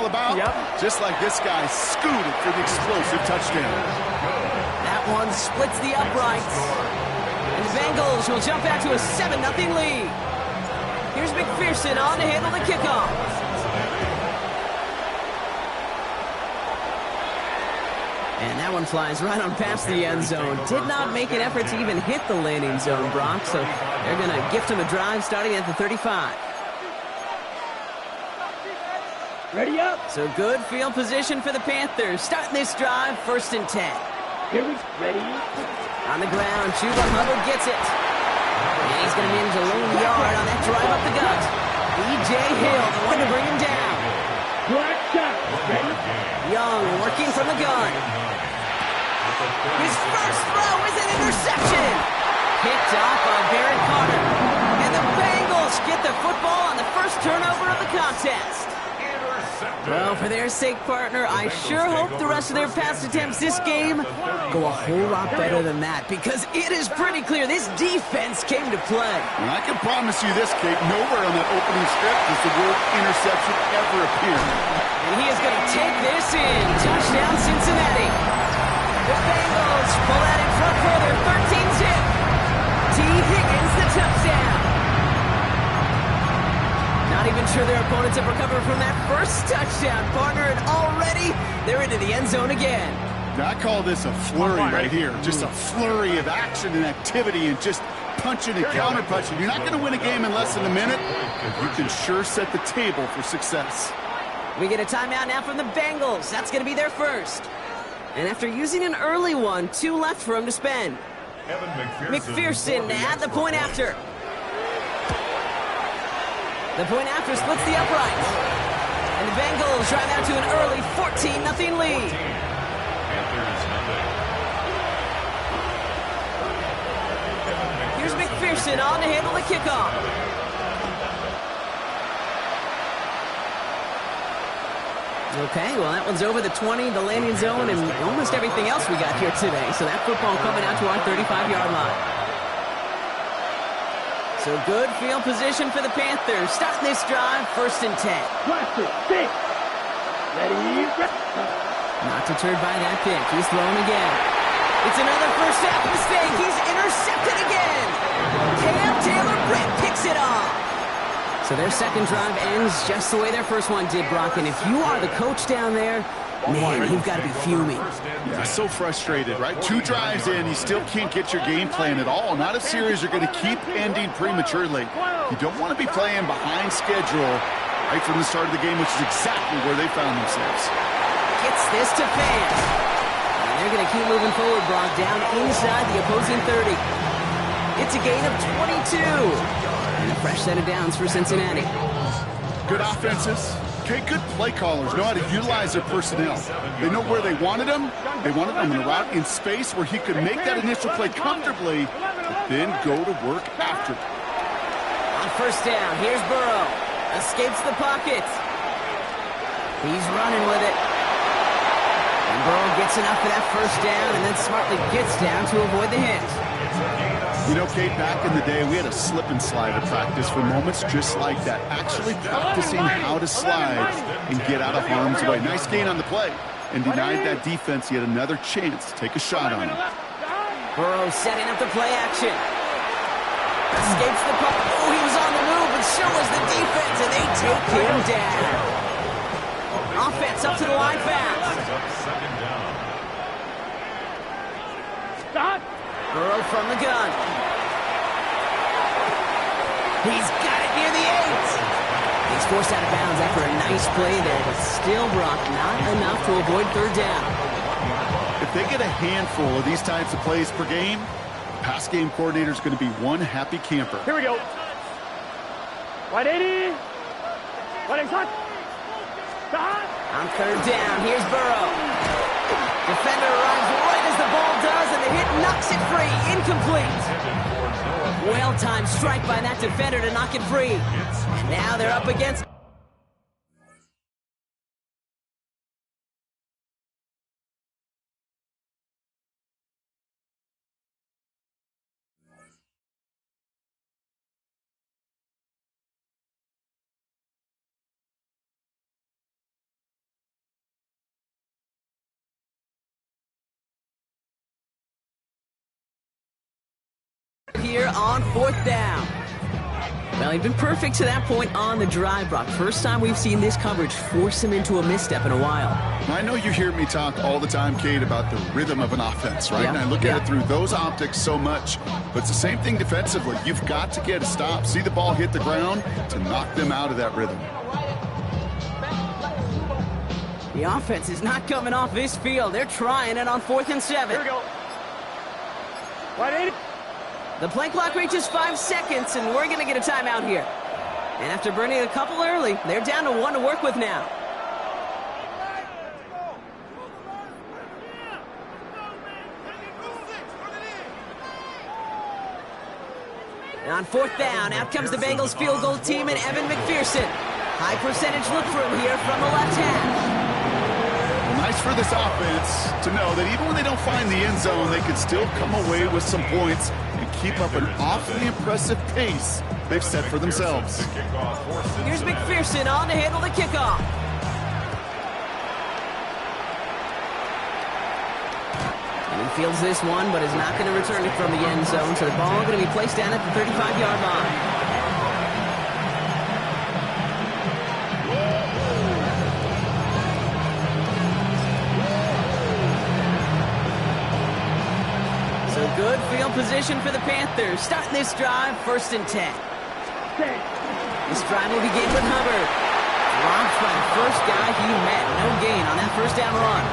about? Yep. Just like this guy scooted for the explosive touchdown. That one splits the uprights. And the Bengals will jump out to a 7-0 lead. Here's McPherson on to handle the kickoff. And that one flies right on past the end zone. Did not make an effort to even hit the landing zone, Brock. So they're going to gift him a drive starting at the 35. Ready up. So good field position for the Panthers. Starting this drive, 1st and 10. Here we ready. On the ground, Chuba Hubbard gets it. And he's going to manage a lone yard on that drive up the gut. E.J. Hill, the one to bring him down. Black shot. Ready. Young working from the gun. His first throw is an interception. Picked off by Barrett Carter. And the Bengals get the football on the first turnover of the contest. Well, for their sake, partner, I sure hope the rest of their pass attempts this game go a whole lot better than that, because it is pretty clear this defense came to play. And I can promise you this, Kate, nowhere on that opening script does the word interception ever appear. And he is going to take this in. Touchdown, Cincinnati. The Bengals pull out in front further, 13-zip. T. Higgins, the touchdown. Not even sure their opponents have recovered from that first touchdown, partner, and already they're into the end zone again. Now, I call this a flurry right here. Just a flurry of action and activity and just punching and counter-punching. You're not going to win a game in less than a minute, but you can sure set the table for success. We get a timeout now from the Bengals. That's going to be their first. And after using an early one, 2 left for him to spend. McPherson at the point after. The point after splits the uprights. And the Bengals drive out to an early 14-0 lead. Here's McPherson on to handle the kickoff. Okay, well, that one's over the 20, the landing zone, and almost everything else we got here today. So that football coming out to our 35-yard line. So good field position for the Panthers. Starting this drive, 1st and 10. Blaster, 6. Ready. Not deterred by that pick. He's thrown again. It's another first half mistake. He's intercepted again. Cam Taylor-Britt picks it off. So their second drive ends just the way their first one did, Brock. And if you are the coach down there, man, you've got to be fuming. Yeah, so frustrated, right? 2 drives in, you still can't get your game plan at all. Not a series you're going to keep ending prematurely. You don't want to be playing behind schedule right from the start of the game, which is exactly where they found themselves. Gets this to Fant. And they're going to keep moving forward, Brock, down inside the opposing 30. It's a gain of 22. And a fresh set of downs for Cincinnati. Good offenses. Okay, good play callers know how to utilize their personnel. They know where they wanted them. They wanted them in a route in space where he could make that initial play comfortably, but then go to work after. On first down, here's Burrow. Escapes the pocket. He's running with it. And Burrow gets enough for that first down and then smartly gets down to avoid the hit. You know, Kate, back in the day, we had a slip and slide at practice for moments just like that. Actually practicing how to slide and get out of harm's way. Nice gain on the play. And denied that defense yet another chance to take a shot on him. Burrow setting up the play action. Escapes the puck. Oh, he was on the move, and so was the defense, and they take him down. Offense up to the line fast. Stop. Burrow from the gun. He's got it near the 8. He's forced out of bounds after a nice play there, but still, Brock, not enough to avoid 3rd down. If they get a handful of these types of plays per game, the pass game coordinator is going to be one happy camper. Here we go. 180. 180. Stop. On 3rd down, here's Burrow. Defender arrives right as the ball does, and the hit knocks it free. Incomplete. Well-timed strike by that defender to knock it free. And now they're up against here on 4th down. Well, he'd been perfect to that point on the drive, Brock. First time we've seen this coverage force him into a misstep in a while. I know you hear me talk all the time, Kate, about the rhythm of an offense, right? Yeah. And I look at it through those optics so much. But it's the same thing defensively. You've got to get a stop, see the ball hit the ground to knock them out of that rhythm. The offense is not coming off this field. They're trying it on 4th and 7. Here we go. Wide 80. The play clock reaches 5 seconds, and we're going to get a timeout here. And after burning a couple early, they're down to 1 to work with now. And on 4th down, out comes the Bengals field goal team and Evan McPherson. High percentage look for him here from the left hash. Nice for this offense to know that even when they don't find the end zone, they can still come away with some points and keep up an awfully impressive pace they've set for themselves. Here's McPherson on to handle the kickoff. And he fields this one, but is not going to return it from the end zone, so the ball going to be placed down at the 35-yard line. Good field position for the Panthers. Starting this drive, 1st and 10. This drive will begin with Hubbard. Dropped by the first guy he met. No gain on that 1st down run.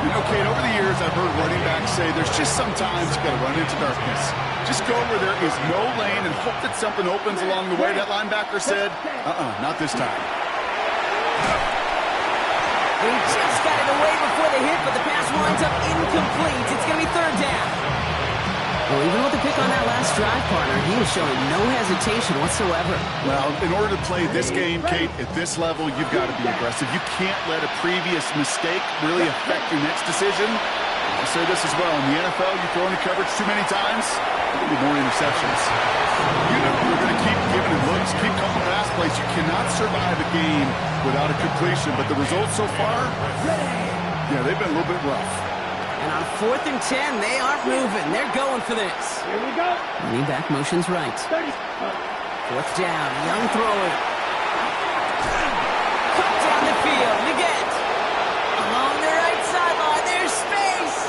You know, Kate, over the years, I've heard running backs say there's just sometimes you got to run into darkness. Just go where there is no lane and hope that something opens along the way. That linebacker said, not this time. He just got it away before the hit, but the pass winds up incomplete. It's going to be 3rd down. Well, even with the pick on that last drive, partner, he was showing no hesitation whatsoever. Well, in order to play this game, Kate, at this level, you've got to be aggressive. You can't let a previous mistake really affect your next decision. I'll say this as well. In the NFL, you throw into coverage too many times, there'll be more interceptions. You know you're going to keep giving it looks, keep calling pass plays. You cannot survive a game without a completion, but the results so far, yeah, they've been a little bit rough. And on 4th and 10, they aren't moving. They're going for this. Here we go. Lean back motion's right. 30. 4th down, Young throwing. Cut down the field, Leggett. Along the right sideline, there's space.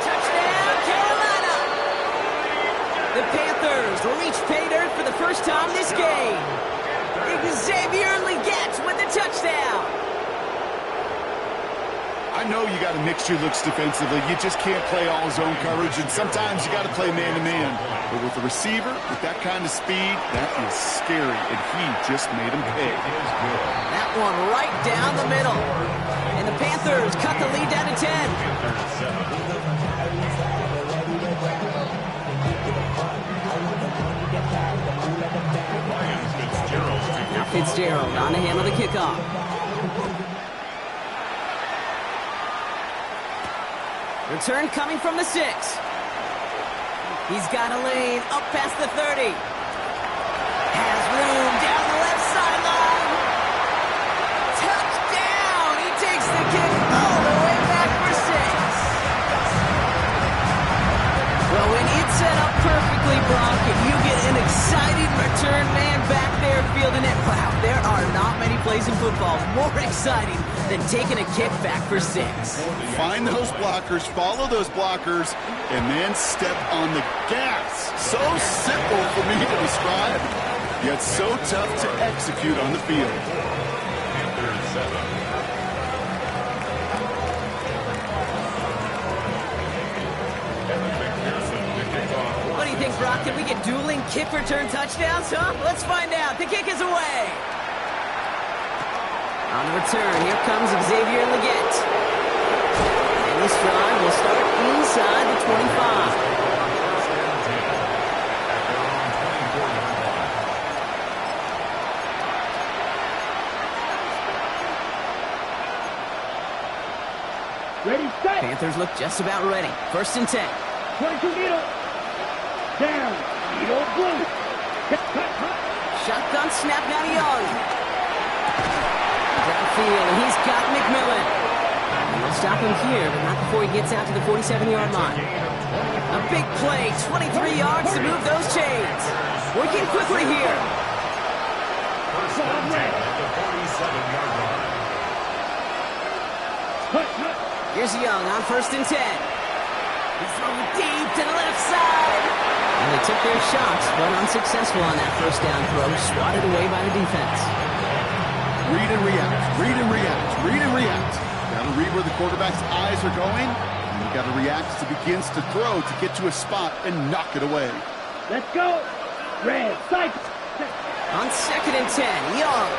Touchdown, Carolina. The Panthers reach pay dirt for the first time this game. Xavier Leggett with the touchdown. I know you got to mix your looks defensively. You just can't play all zone coverage, and sometimes you got to play man-to-man. But with the receiver, with that kind of speed, that is scary, and he just made him pay. That one right down the middle. And the Panthers cut the lead down to 10. Now Fitzgerald on to handle the kickoff. Return coming from the 6. He's got a lane up past the 30. Has room down the left sideline. Touchdown! He takes the kick all the way back for 6. Well, when it's set up perfectly, Brock, and you get an exciting return man back there fielding it, wow, there are not many plays in football more exciting than taking a kick back for 6. Find those blockers, follow those blockers, and then step on the gas. So simple for me to describe, yet so tough to execute on the field. What do you think, Brock? Can we get dueling kick return touchdowns, huh? Let's find out. The kick is away. On the return, here comes Xavier Leggett. And this drive will start inside the 25. Ready, set. Panthers look just about ready. 1st and 10. 22 needle. Down. Needle blue. Shotgun snap now to Young. Downfield, and he's got McMillan. And they'll stop him here, but not before he gets out to the 47-yard line. A big play, 23 yards to move those chains. Working quickly here. Here's Young on 1st and 10. He's throwing deep to the left side. And they took their shots, but unsuccessful on that 1st down throw, swatted away by the defense. Read and react, read and react, read and react. Got to read where the quarterback's eyes are going, and you got to react as he begins to throw to get to a spot and knock it away. Let's go. Red, cycle. On 2nd and 10, Young.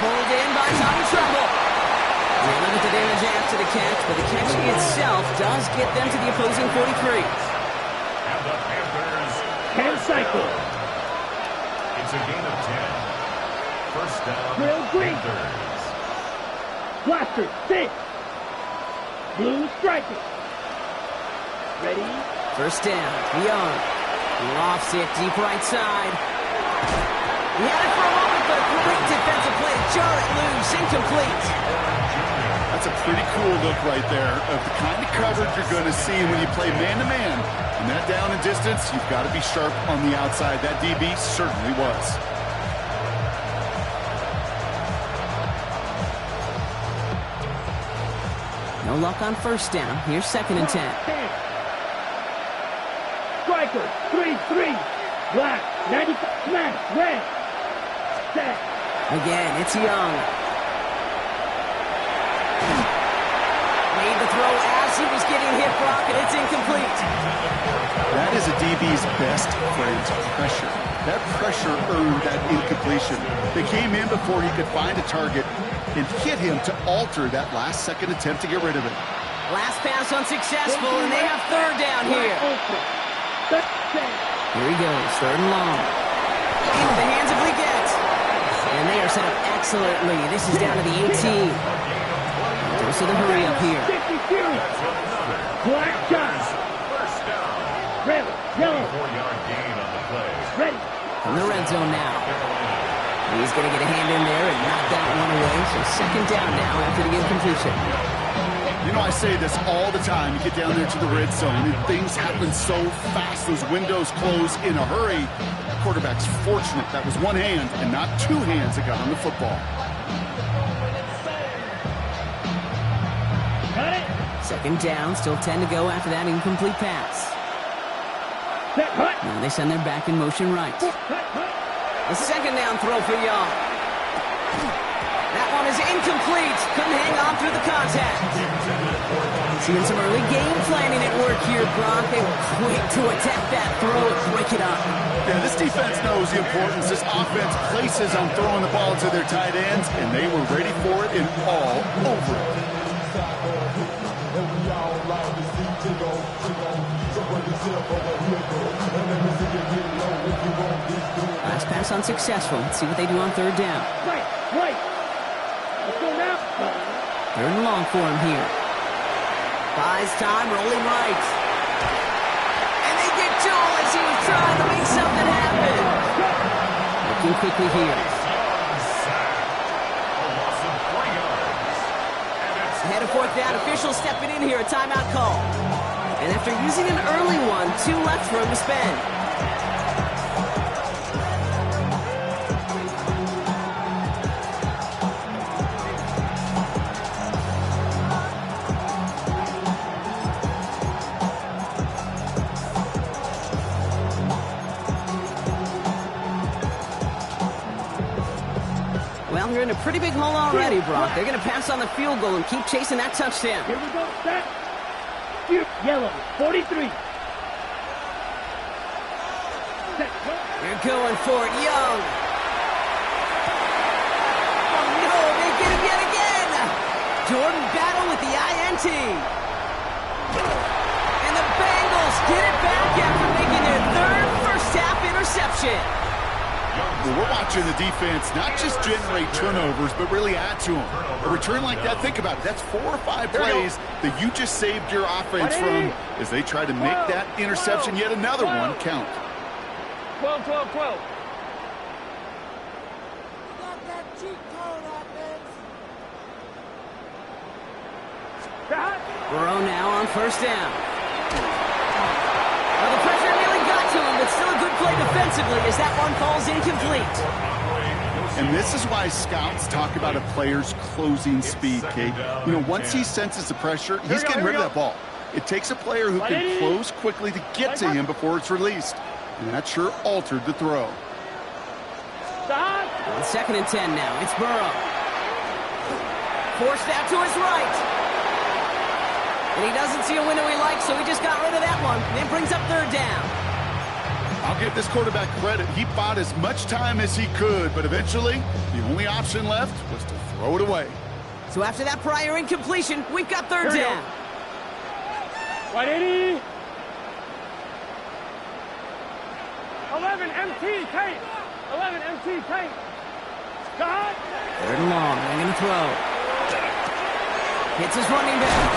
Pulled in by Tommy Tremble. They limit the damage after the catch, but the catch itself does get them to the opposing 43. And the Panthers Can cycle. It's a gain of 10. 1st down, Real green. Panthers. Blaster, 6. Blue striker. Ready? 1st down, Young. Lofts it deep right side. He had it for a moment, but a great defensive play to jar it loose, incomplete. That's a pretty cool look right there of the kind of coverage you're going to see when you play man-to-man. And that down and distance, you've got to be sharp on the outside. That DB certainly was. No luck on 1st down. Here's 2nd and 10. Striker, 3-3. Black, 95. Smash, red. Set. Again, it's Young. Made the throw as he was getting hit, Brock, and it's incomplete. That is a DB's best phrase, pressure. That pressure earned that incompletion. They came in before he could find a target and hit him to alter that last-second attempt to get rid of it. Last pass unsuccessful, and they have 3rd down here. Here he goes, 3rd and long. Into the hands of Leggett. And they are set up excellently. This is down to the 18. Dose of the hurry up here. Black shot. Red, yellow. 4-yard gain on the play. Ready. From the red zone now. He's going to get a hand in there and knock that one away. So 2nd down now after the incompletion. You know, I say this all the time. You get down there to the red zone, and things happen so fast. Those windows close in a hurry. The quarterback's fortunate. That was one hand and not 2 hands that got on the football. Cut it. 2nd down, still 10 to go after that incomplete pass. Set, cut. Now they send their back in motion right. Cut, cut. A 2nd down throw for Young. That one is incomplete. Couldn't hang on through the contact. Seeing some early game planning at work here, Brock. They were quick to attack that throw and break it up. Yeah, this defense knows the importance this offense places on throwing the ball to their tight ends, and they were ready for it and all over it. Last pass unsuccessful. Let's see what they do on 3rd down. Right, right. Let's go now. 3rd and long for him here. Buys time, rolling right. And they get Joel as he was trying to make something happen. Looking quickly here. Ahead of 4th down, officials stepping in here, a timeout call. And after using an early one, 2 left for him to spend. Well, they're in a pretty big hole already, Brock. They're going to pass on the field goal and keep chasing that touchdown. Here we go. Set. Yellow, 43. Set. They're going for it, Young. Oh, no, they get him yet again. Jordan battle with the INT. And the Bengals get it back after making their 3rd first-half interception. Well, we're watching the defense not just generate turnovers, but really add to them. A return like that, think about it. That's 4 or 5 plays that you just saved your offense from as they try to make that interception, yet another one, count. 12, 12, 12. Burrow now on 1st down. play defensively as that one falls incomplete. And this is why scouts talk about a player's closing speed, Kate. You know, once he senses the pressure, he's getting rid of that ball. It takes a player who can close quickly to get to him before it's released. And that sure altered the throw. On 2nd and 10 now. It's Burrow. Forced out to his right. And he doesn't see a window he likes, so he just got rid of that one. And then brings up 3rd down. I'll give this quarterback credit. He bought as much time as he could, but eventually, the only option left was to throw it away. So after that prior incompletion, we've got 3rd down. 180. 11 MT, Kate. 11 MT, Kate. Scott. 3rd and long. They're going to throw. Hits his running back.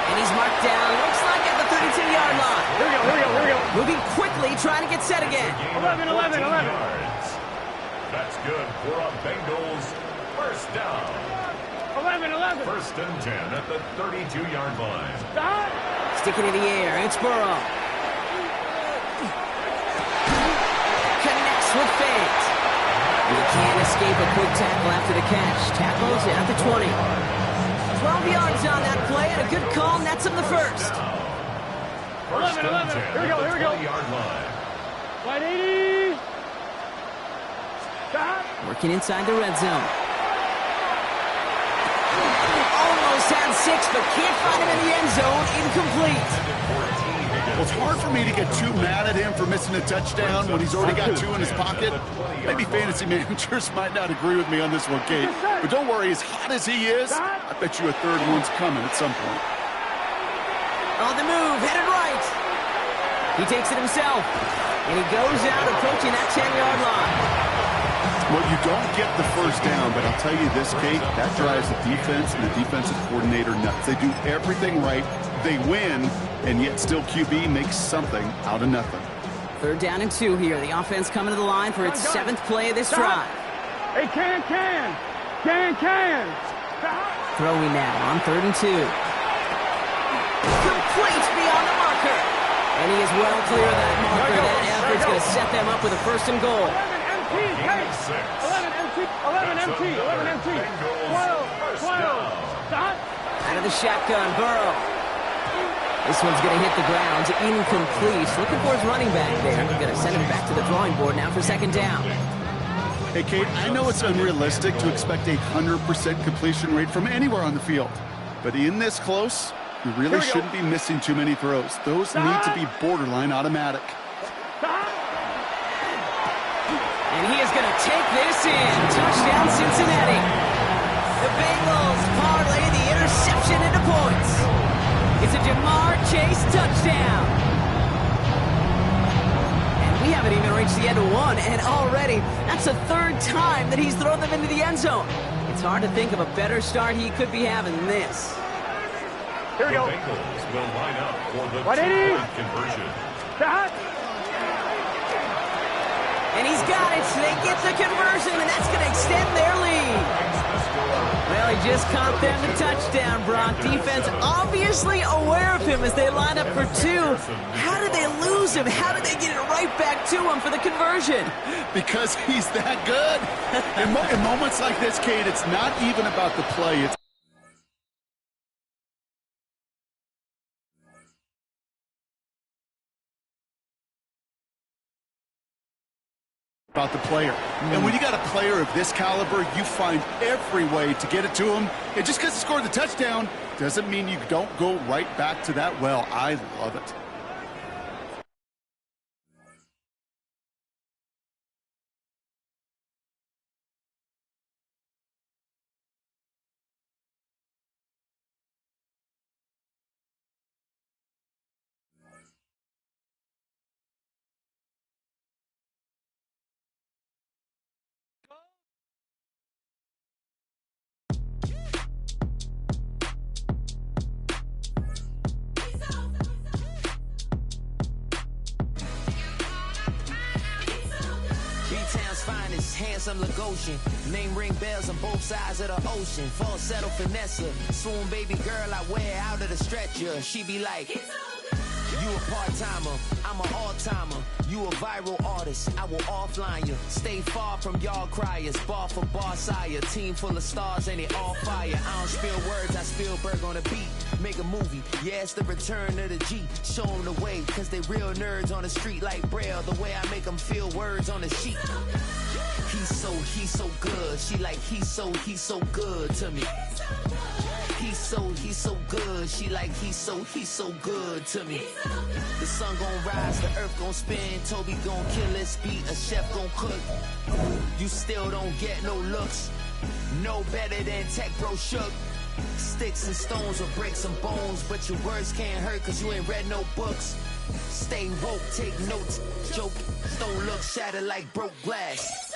And he's marked down. Looks like at the 32-yard line. Here we go. Moving quickly, trying to get set again. 11. That's good for a Bengals 1st down. 11. 1st and 10 at the 32-yard line. Scott. Sticking in the air. It's Burrow. Connects with Fate. He can't escape a quick tackle after the catch. Tackles at the 20. 12 yards on that play, and a good call nets him the 1st. 1st and 10 Here we go. 20-yard line. 180. Scott. Working inside the red zone. Almost had 6, but can't find him in the end zone. Incomplete. Well, it's hard for me to get too mad at him for missing a touchdown when he's already got 2 in his pocket. Maybe fantasy managers might not agree with me on this one, Kate. But don't worry, as hot as he is, I bet you a 3rd one's coming at some point. On the move, headed right. He takes it himself. And he goes out approaching that 10-yard line. Well, you don't get the 1st down, but I'll tell you this, Kate, that drives the defense and the defensive coordinator nuts. They do everything right. They win, and yet still QB makes something out of nothing. 3rd down and 2 here. The offense coming to the line for its 7th play of this drive. Hey, can. Throwing now on 3rd and 2. Complete beyond the marker. And he is well clear of that marker. That effort's going to set them up with a 1st and goal. 11 MT. 12. Scott. Out of the shotgun, Burrow. This one's going to hit the ground. Incomplete. Looking for his running back there. We're going to send him back to the drawing board now for 2nd down. Hey, Kate, I know it's unrealistic to expect a 100% completion rate from anywhere on the field. But in this close, you really shouldn't be missing too many throws. Those need to be borderline automatic. And he is going to take this in. Touchdown, Cincinnati. The Bengals parlay the interception into points. It's a Jamar Chase touchdown. And we haven't even reached the end of one, and already that's the 3rd time that he's thrown them into the end zone. It's hard to think of a better start he could be having than this. Here we go. The Bengals will line up for the 180. 2-point conversion. Scott. And he's got it. They get the conversion, and that's going to extend their lead. Well, he just caught them the touchdown, Brock. Defense obviously aware of him as they line up for 2. How did they lose him? How did they get it right back to him for the conversion? Because he's that good. In moments like this, Kate, it's not even about the play. It's about the player. And when you got a player of this caliber, you find every way to get it to him. And just because he scored the touchdown doesn't mean you don't go right back to that well. I love it. Handsome Lagosian, name ring bells on both sides of the ocean. Falsetto finesse, swoon baby girl I wear out of the stretcher. She be like, you You a part-timer, I'm an all-timer. You a viral artist, I will offline you. Stay far from y'all criers, bar for bar sire. Team full of stars and it all fire. I don't spill words, I Spielberg on the beat. Make a movie, yeah, it's the return of the G. Show them the way, cause they real nerds on the street like Braille. The way I make them feel words on the sheet. He's so good. She like, he's so good to me. He's so good. She like, he's so good to me. The sun gon' rise, the earth gon' spin. Toby gon' kill this beat, a chef gon' cook. You still don't get no looks. No better than Tech Bro Shook. Sticks and stones will break some bones, but your words can't hurt cause you ain't read no books. Stay woke, take notes, joke. Don't look shattered like broke glass.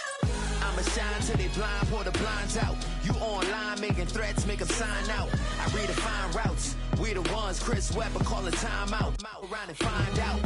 I'ma shine till they blind, pour the blinds out. You online making threats, make them sign out. I redefine routes. We the ones Chris Webber call a timeout. Around and find out.